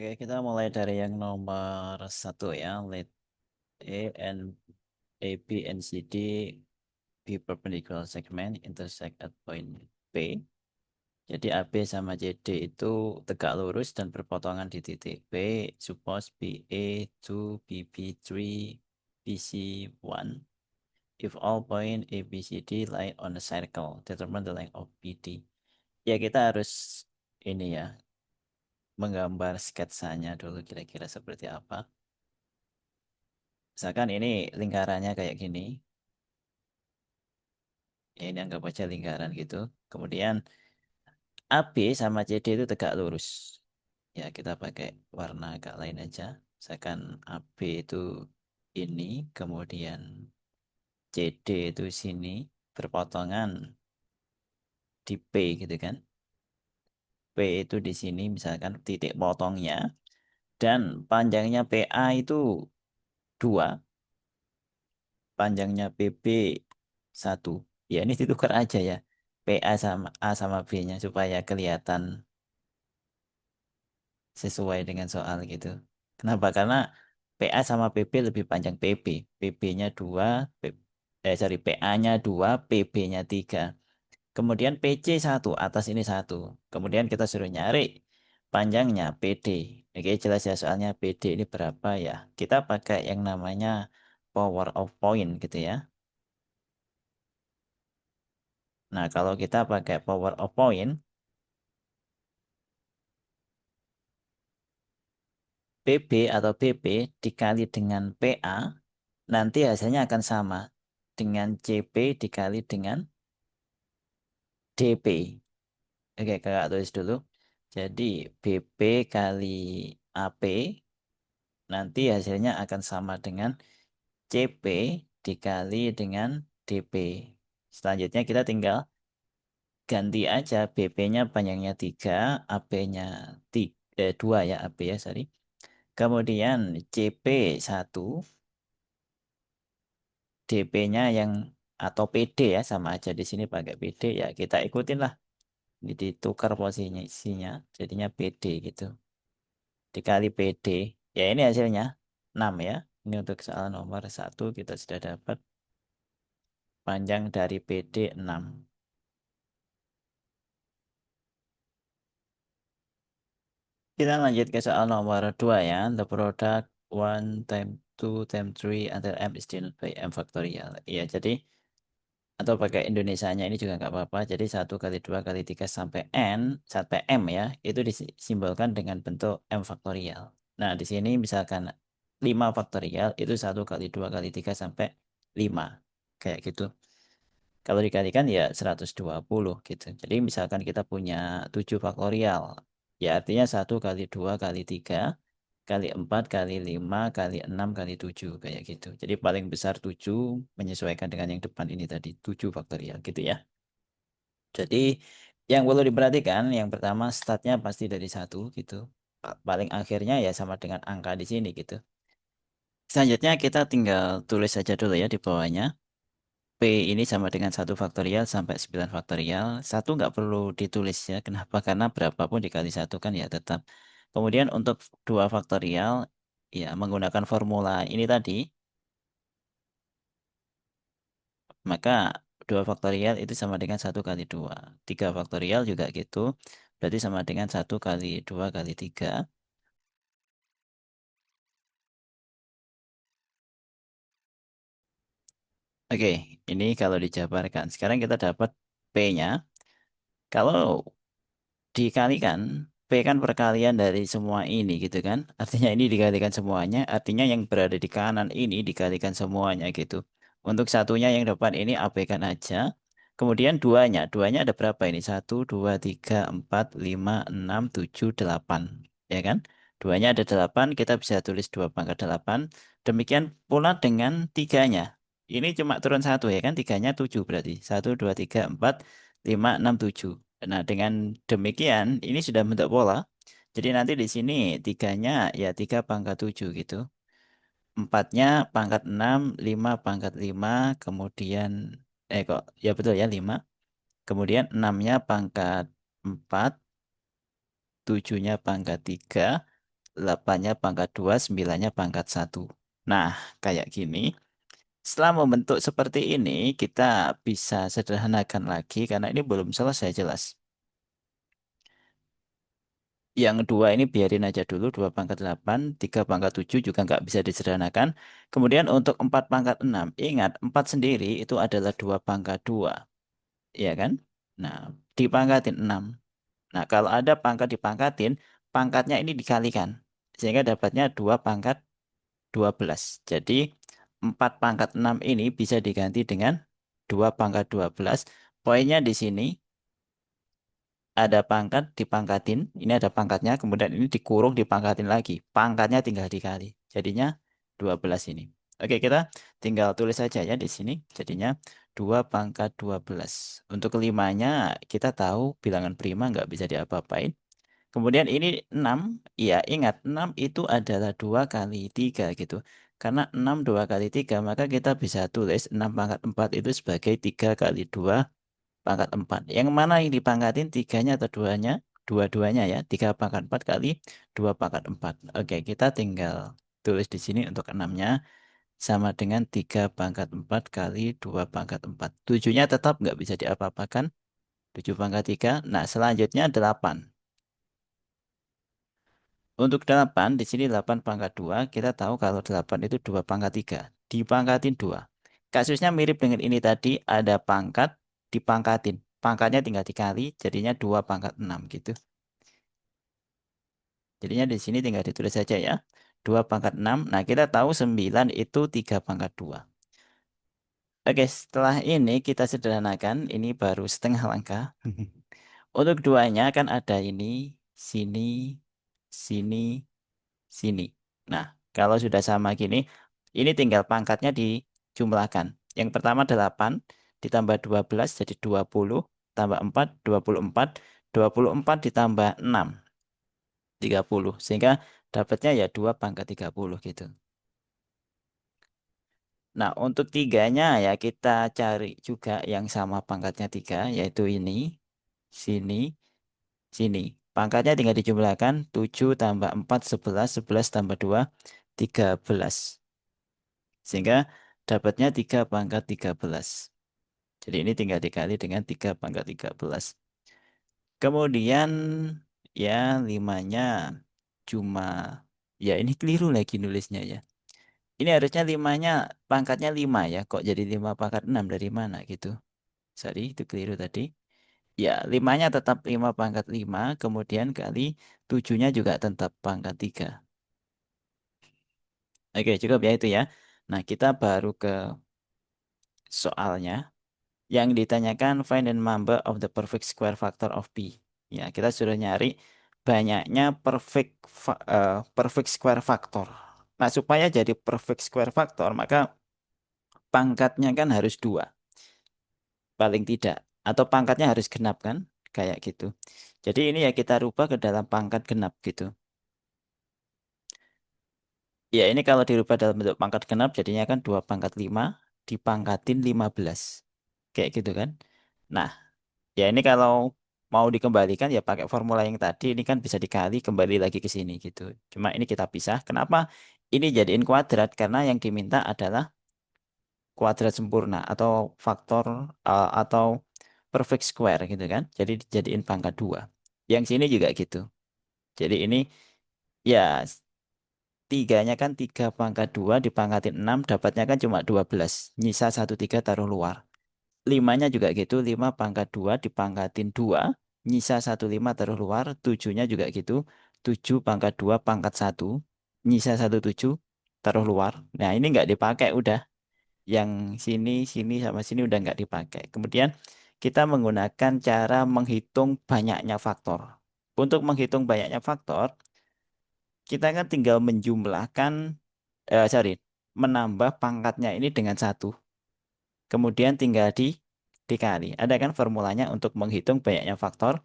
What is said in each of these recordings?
Oke, kita mulai dari yang nomor satu ya. Let A and A, B, and C, D be perpendicular segment intersect at point P. Jadi AB sama CD itu tegak lurus dan berpotongan di titik P. Suppose BA 2, BB 3, BC 1. If all point A, B, C, D lie on a circle, determine the length of BD. Ya kita harus ini ya, menggambar sketsanya dulu kira-kira seperti apa. Misalkan ini lingkarannya kayak gini. Ya, ini anggap aja lingkaran gitu. Kemudian AB sama CD itu tegak lurus. Ya, kita pakai warna agak lain aja. Misalkan AB itu ini, kemudian CD itu sini, berpotongan di P gitu kan. P itu di sini misalkan titik potongnya. Dan panjangnya PA itu 2, panjangnya PB 1. Ya, ini ditukar aja ya. PA sama A sama B-nya supaya kelihatan sesuai dengan soal gitu. Kenapa? Karena PA sama PB lebih panjang PB. PB-nya 2, sorry, PA-nya 2, PB-nya 3. Kemudian PC 1, atas ini 1. Kemudian kita suruh nyari panjangnya PD. Oke, jelas ya soalnya PD ini berapa ya. Kita pakai yang namanya power of point gitu ya. Nah, kalau kita pakai power of point, PB atau PP dikali dengan PA, nanti hasilnya akan sama dengan CP dikali dengan DP. Oke, kakak tulis dulu. Jadi BP kali AP nanti hasilnya akan sama dengan CP dikali dengan DP. Selanjutnya kita tinggal ganti aja BP-nya panjangnya 3, AP-nya 2 ya, AP ya, sorry. Kemudian CP 1, DP-nya yang atau PD ya sama aja di sini pakai PD ya kita ikutin lah. Jadi tukar posisinya jadinya PD gitu. Dikali PD. Ya ini hasilnya 6 ya. Ini untuk soal nomor 1 kita sudah dapat panjang dari PD 6. Kita lanjut ke soal nomor 2 ya. The product 1 time 2 time 3 until M is denoted by M factorial. Iya, jadi atau pakai Indonesianya ini juga nggak apa-apa. Jadi 1 kali 2 kali 3 sampai N, sampai M ya, itu disimbolkan dengan bentuk M faktorial. Nah, di sini misalkan 5 faktorial itu 1 kali 2 kali 3 sampai 5. Kayak gitu. Kalau dikalikan ya 120 gitu. Jadi misalkan kita punya 7 faktorial. Ya artinya 1 kali 2 kali 3 kali 4 kali 5 kali 6 kali 7 kayak gitu. Jadi paling besar 7 menyesuaikan dengan yang depan ini tadi 7 faktorial gitu ya. Jadi yang perlu diperhatikan yang pertama startnya pasti dari 1 gitu. Paling akhirnya ya sama dengan angka di sini gitu. Selanjutnya kita tinggal tulis saja dulu ya di bawahnya. P ini sama dengan 1 faktorial sampai 9 faktorial. Satu nggak perlu ditulis ya. Kenapa? Karena berapapun dikali 1 kan ya tetap. Kemudian untuk 2 faktorial, ya menggunakan formula ini tadi, maka 2 faktorial itu sama dengan 1 kali 2. 3 faktorial juga gitu. Berarti sama dengan 1 kali 2 kali 3. Oke, ini kalau dijabarkan. Sekarang kita dapat P-nya. Kalau dikalikan P kan perkalian dari semua ini gitu kan. Artinya ini dikalikan semuanya, artinya yang berada di kanan ini dikalikan semuanya gitu. Untuk satunya yang depan ini abaikan aja. Kemudian duanya ada berapa ini? 1, 2, 3, 4, 5, 6, 7, 8. Ya kan? Duanya ada 8, kita bisa tulis 2 pangkat 8. Demikian pula dengan tiganya. Ini cuma turun 1 ya kan? Tiganya 7 berarti. 1, 2, 3, 4, 5, 6, 7. Nah, dengan demikian ini sudah bentuk pola. Jadi nanti di sini tiganya ya 3 pangkat 7 gitu. Empatnya pangkat 6, 5 pangkat 5, kemudian kok ya betul ya 5. Kemudian 6-nya pangkat 4, 7-nya pangkat 3, 8-nya pangkat 2, 9-nya pangkat 1. Nah, kayak gini. Setelah membentuk seperti ini, kita bisa sederhanakan lagi karena ini belum selesai jelas. Yang dua ini biarin aja dulu, 2 pangkat 8, 3 pangkat 7 juga nggak bisa disederhanakan. Kemudian untuk 4 pangkat 6, ingat 4 sendiri itu adalah 2 pangkat 2, ya kan? Nah, dipangkatin 6. Nah, kalau ada pangkat dipangkatin, pangkatnya ini dikalikan. Sehingga dapatnya 2 pangkat 12. Jadi 4 pangkat 6 ini bisa diganti dengan 2 pangkat 12. Poinnya di sini ada pangkat dipangkatin, ini ada pangkatnya, kemudian ini dikurung dipangkatin lagi. Pangkatnya tinggal dikali. Jadinya 12 ini. Oke, kita tinggal tulis saja ya di sini. Jadinya 2 pangkat 12. Untuk kelimanya kita tahu bilangan prima nggak bisa diapa-apain. Kemudian ini 6, ya ingat 6 itu adalah 2 kali 3 gitu. Karena 6 2 kali 3, maka kita bisa tulis 6 pangkat 4 itu sebagai 3 kali 2 pangkat 4. Yang mana yang dipangkatin 3-nya atau 2-nya? Dua-duanya ya, 3 pangkat 4 kali 2 pangkat 4. Oke, kita tinggal tulis di sini untuk 6-nya sama dengan 3 pangkat 4 kali 2 pangkat 4. 7-nya tetap nggak bisa diapa-apakan. 7 pangkat 3. Nah, selanjutnya 8. Untuk 8, di sini 8 pangkat 2, kita tahu kalau 8 itu 2 pangkat 3. Dipangkatin 2. Kasusnya mirip dengan ini tadi, ada pangkat, dipangkatin. Pangkatnya tinggal dikali, jadinya 2 pangkat 6 gitu. Jadinya di sini tinggal ditulis saja ya. 2 pangkat 6. Nah, kita tahu 9 itu 3 pangkat 2. Oke, setelah ini kita sederhanakan. Ini baru setengah langkah. Untuk duanya kan ada ini, sini, sini, sini. Nah, kalau sudah sama gini, ini tinggal pangkatnya dijumlahkan. Yang pertama 8 ditambah 12 jadi 20, tambah 4, 24, 24 ditambah 6, 30. Sehingga dapatnya ya 2 pangkat 30 gitu. Nah, untuk tiganya ya kita cari juga yang sama pangkatnya 3, yaitu ini, sini, sini. Pangkatnya tinggal dijumlahkan, 7 tambah 4, 11, 11 tambah 2, 13. Sehingga dapatnya 3 pangkat 13. Jadi ini tinggal dikali dengan 3 pangkat 13. Kemudian ya 5-nya cuma, ya ini keliru lagi nulisnya ya. Ini harusnya 5-nya pangkatnya 5 ya. Kok jadi 5 pangkat 6 dari mana gitu. Sorry, itu keliru tadi. Ya, 5-nya tetap 5 pangkat 5. Kemudian kali 7-nya juga tetap pangkat 3. Oke, cukup ya itu ya. Nah, kita baru ke soalnya. Yang ditanyakan find the number of the perfect square factor of P. Ya, kita sudah nyari banyaknya perfect square factor. Nah, supaya jadi perfect square factor, maka pangkatnya kan harus 2, paling tidak. Atau pangkatnya harus genap kan? Kayak gitu. Jadi ini ya kita rubah ke dalam pangkat genap gitu. Ya, ini kalau dirubah dalam bentuk pangkat genap, jadinya kan 2 pangkat 5 dipangkatin 15. Kayak gitu kan? Nah, ya ini kalau mau dikembalikan ya pakai formula yang tadi ini kan bisa dikali kembali lagi ke sini gitu. Cuma ini kita pisah. Kenapa ini jadiin kuadrat? Karena yang diminta adalah kuadrat sempurna atau faktor atau perfect square gitu kan. Jadi dijadiin pangkat 2. Yang sini juga gitu. Jadi ini ya tiganya kan 3 pangkat 2 dipangkatin 6 dapatnya kan cuma 12. Nyisa 1 3 taruh luar. 5-nya juga gitu, 5 pangkat 2 dipangkatin 2, nyisa 1 5 taruh luar, 7-nya juga gitu, 7 pangkat 2 pangkat 1, nyisa 1 7 taruh luar. Nah, ini nggak dipakai udah. Yang sini, sini sama sini udah nggak dipakai. Kemudian kita menggunakan cara menghitung banyaknya faktor. Untuk menghitung banyaknya faktor, kita kan tinggal menjumlahkan, menambah pangkatnya ini dengan 1. Kemudian tinggal dikali. Ada kan formulanya untuk menghitung banyaknya faktor.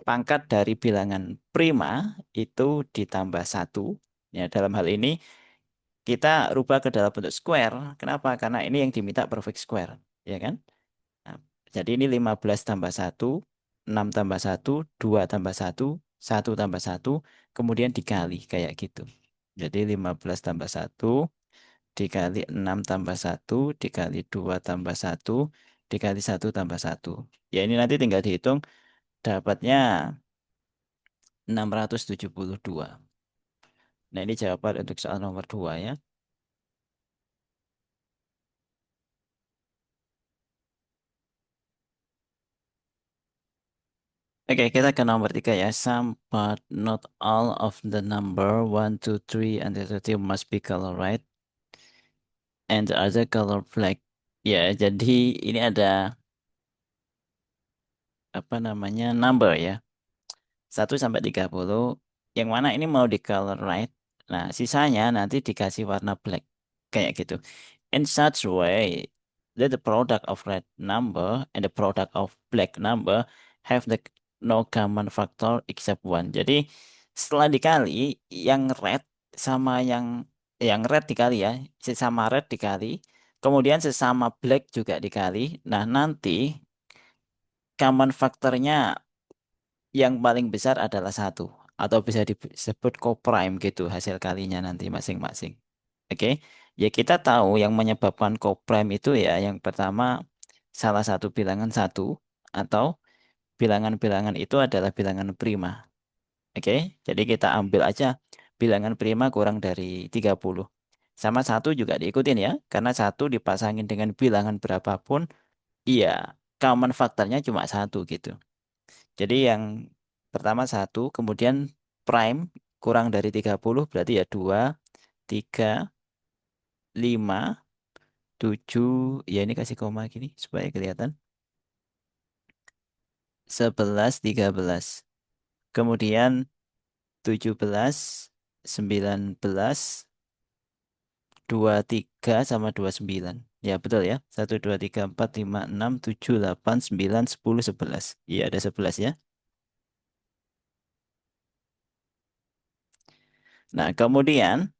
Pangkat dari bilangan prima itu ditambah 1. Ya, dalam hal ini kita rubah ke dalam bentuk square. Kenapa? Karena ini yang diminta perfect square. Ya kan? Nah, jadi ini 15 tambah 1, 6 tambah 1, 2 tambah 1, 1 tambah 1, kemudian dikali kayak gitu. Jadi 15 tambah satu dikali 6 tambah satu dikali 2 tambah satu dikali satu tambah satu. Ya ini nanti tinggal dihitung dapatnya 672. Nah ini jawaban untuk soal nomor 2 ya. Oke, kita ke nomor 3 ya. Some but not all of the number 1, 2, 3, and 30 must be color right and the other color black. Ya, jadi ini ada apa namanya number ya. 1 sampai 30. Yang mana ini mau di color right. Nah, sisanya nanti dikasih warna black. Kayak gitu. In such way that the product of red number and the product of black number have the no common factor except one. Jadi setelah dikali yang red sama yang red dikali ya, sesama red dikali, kemudian sesama black juga dikali. Nah, nanti common faktornya yang paling besar adalah satu atau bisa disebut coprime gitu hasil kalinya nanti masing-masing. Oke, ya kita tahu yang menyebabkan coprime itu ya yang pertama salah satu bilangan satu atau bilangan-bilangan itu adalah bilangan prima. Oke, jadi kita ambil aja bilangan prima kurang dari 30. Sama satu juga diikutin ya, karena satu dipasangin dengan bilangan berapapun, iya common faktornya cuma satu gitu. Jadi yang pertama satu, kemudian prime kurang dari 30 berarti ya 2, 3, 5, 7, ya ini kasih koma gini supaya kelihatan. 11, 13. Kemudian 17, 19, 23 sama 29. Ya betul ya. 1, 2, 3, 4, 5, 6, 7, 8, 9, 10, 11. Iya ada 11 ya. Nah kemudian,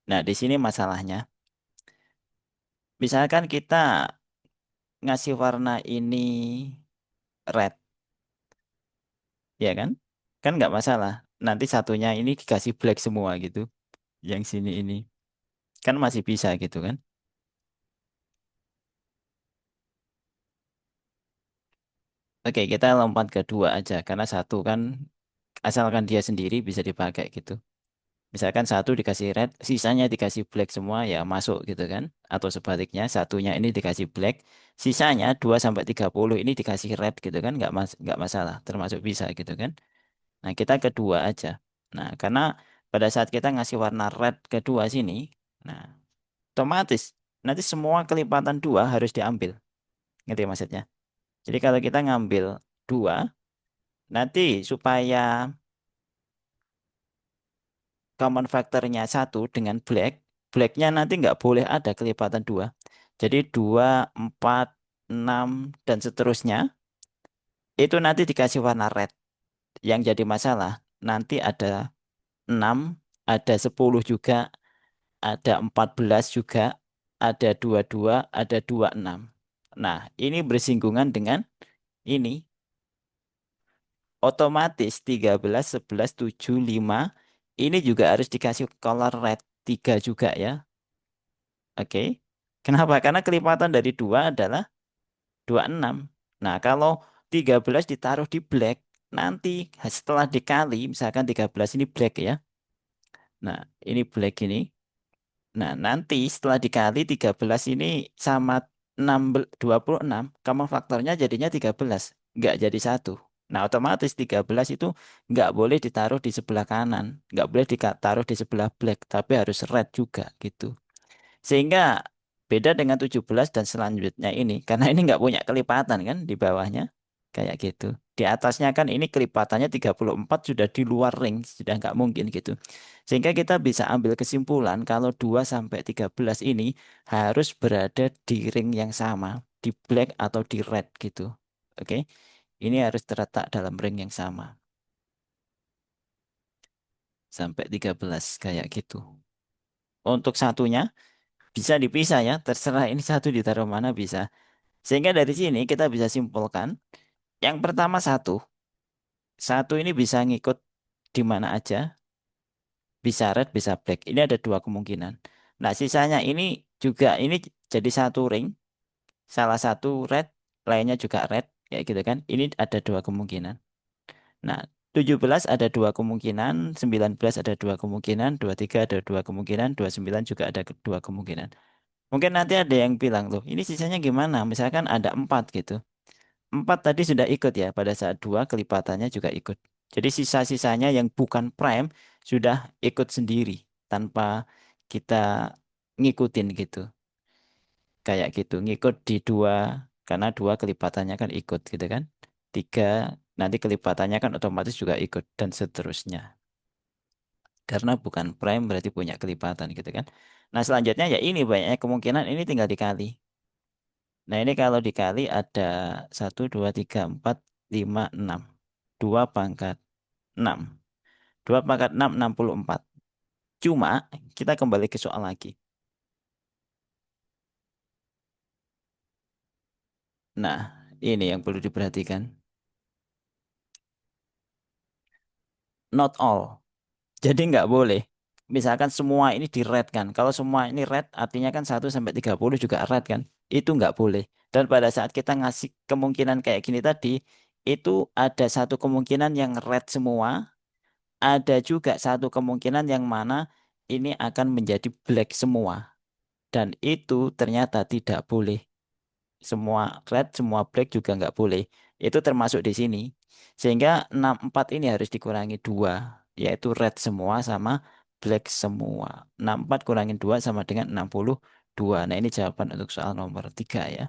nah di sini masalahnya. Misalkan kita ngasih warna ini red, ya kan? Kan nggak masalah. Nanti satunya ini dikasih black semua gitu. Yang sini ini. Kan masih bisa gitu kan? Oke, kita lompat ke dua aja. Karena satu kan, asalkan dia sendiri bisa dipakai gitu. Misalkan satu dikasih red, sisanya dikasih black semua, ya masuk gitu kan? Atau sebaliknya, satunya ini dikasih black, sisanya 2 sampai 30 ini dikasih red gitu kan? Nggak masalah, termasuk bisa gitu kan? Nah, kita kedua aja. Nah, karena pada saat kita ngasih warna red kedua sini, nah, otomatis nanti semua kelipatan dua harus diambil. Ngerti maksudnya? Jadi kalau kita ngambil dua, nanti supaya common factornya satu dengan black, blacknya nanti nggak boleh ada kelipatan dua. Jadi 2, 4, 6, dan seterusnya, itu nanti dikasih warna red. Yang jadi masalah, nanti ada 6, ada 10 juga, ada 14 juga, ada 22, ada 26. Nah, ini bersinggungan dengan ini. Otomatis 13, 11, 7, 5. Ini juga harus dikasih color red 3 juga ya. Oke. Kenapa? Karena kelipatan dari 2 adalah 26. Nah, kalau 13 ditaruh di black, nanti setelah dikali, misalkan 13 ini black ya. Nah, ini black ini. Nah, nanti setelah dikali 13 ini sama 26, kamu faktornya jadinya 13. Nggak jadi satu. Nah, otomatis 13 itu nggak boleh ditaruh di sebelah kanan. Nggak boleh ditaruh di sebelah black, tapi harus red juga gitu. Sehingga beda dengan 17 dan selanjutnya ini. Karena ini nggak punya kelipatan kan di bawahnya. Kayak gitu. Di atasnya kan ini kelipatannya 34 sudah di luar ring. Sudah nggak mungkin gitu. Sehingga kita bisa ambil kesimpulan kalau 2 sampai 13 ini harus berada di ring yang sama. Di black atau di red gitu. Oke. Ini harus terletak dalam ring yang sama. Sampai 13 kayak gitu. Untuk satunya bisa dipisah ya. Terserah ini satu ditaruh mana bisa. Sehingga dari sini kita bisa simpulkan, yang pertama satu, satu ini bisa ngikut di mana aja, bisa red, bisa black. Ini ada dua kemungkinan. Nah, sisanya ini juga ini jadi satu ring, salah satu red, lainnya juga red, kayak gitu kan. Ini ada dua kemungkinan. Nah, 17 ada dua kemungkinan, 19 ada dua kemungkinan, 23 ada dua kemungkinan, 29 juga ada dua kemungkinan. Mungkin nanti ada yang bilang, loh, ini sisanya gimana? Misalkan ada 4 gitu. 4 tadi sudah ikut ya, pada saat dua kelipatannya juga ikut. Jadi sisa-sisanya yang bukan prime sudah ikut sendiri tanpa kita ngikutin gitu. Kayak gitu, ngikut di dua, karena dua kelipatannya kan ikut gitu kan. Tiga, nanti kelipatannya kan otomatis juga ikut dan seterusnya. Karena bukan prime berarti punya kelipatan gitu kan. Nah selanjutnya ya ini banyaknya kemungkinan ini tinggal dikali. Nah ini kalau dikali ada satu 2 3 4 5 6. 2 pangkat 6. 2 pangkat 6, 64. Cuma kita kembali ke soal lagi. Nah ini yang perlu diperhatikan. Not all. Jadi nggak boleh. Misalkan semua ini di red kan. Kalau semua ini red artinya kan 1 sampai 30 juga red kan. Itu nggak boleh. Dan pada saat kita ngasih kemungkinan kayak gini tadi, itu ada satu kemungkinan yang red semua, ada juga satu kemungkinan yang mana ini akan menjadi black semua. Dan itu ternyata tidak boleh. Semua red, semua black juga nggak boleh. Itu termasuk di sini. Sehingga 64 ini harus dikurangi dua, yaitu red semua sama black semua. 64 kurangin 2 sama dengan 62. Nah ini jawaban untuk soal nomor 3 ya.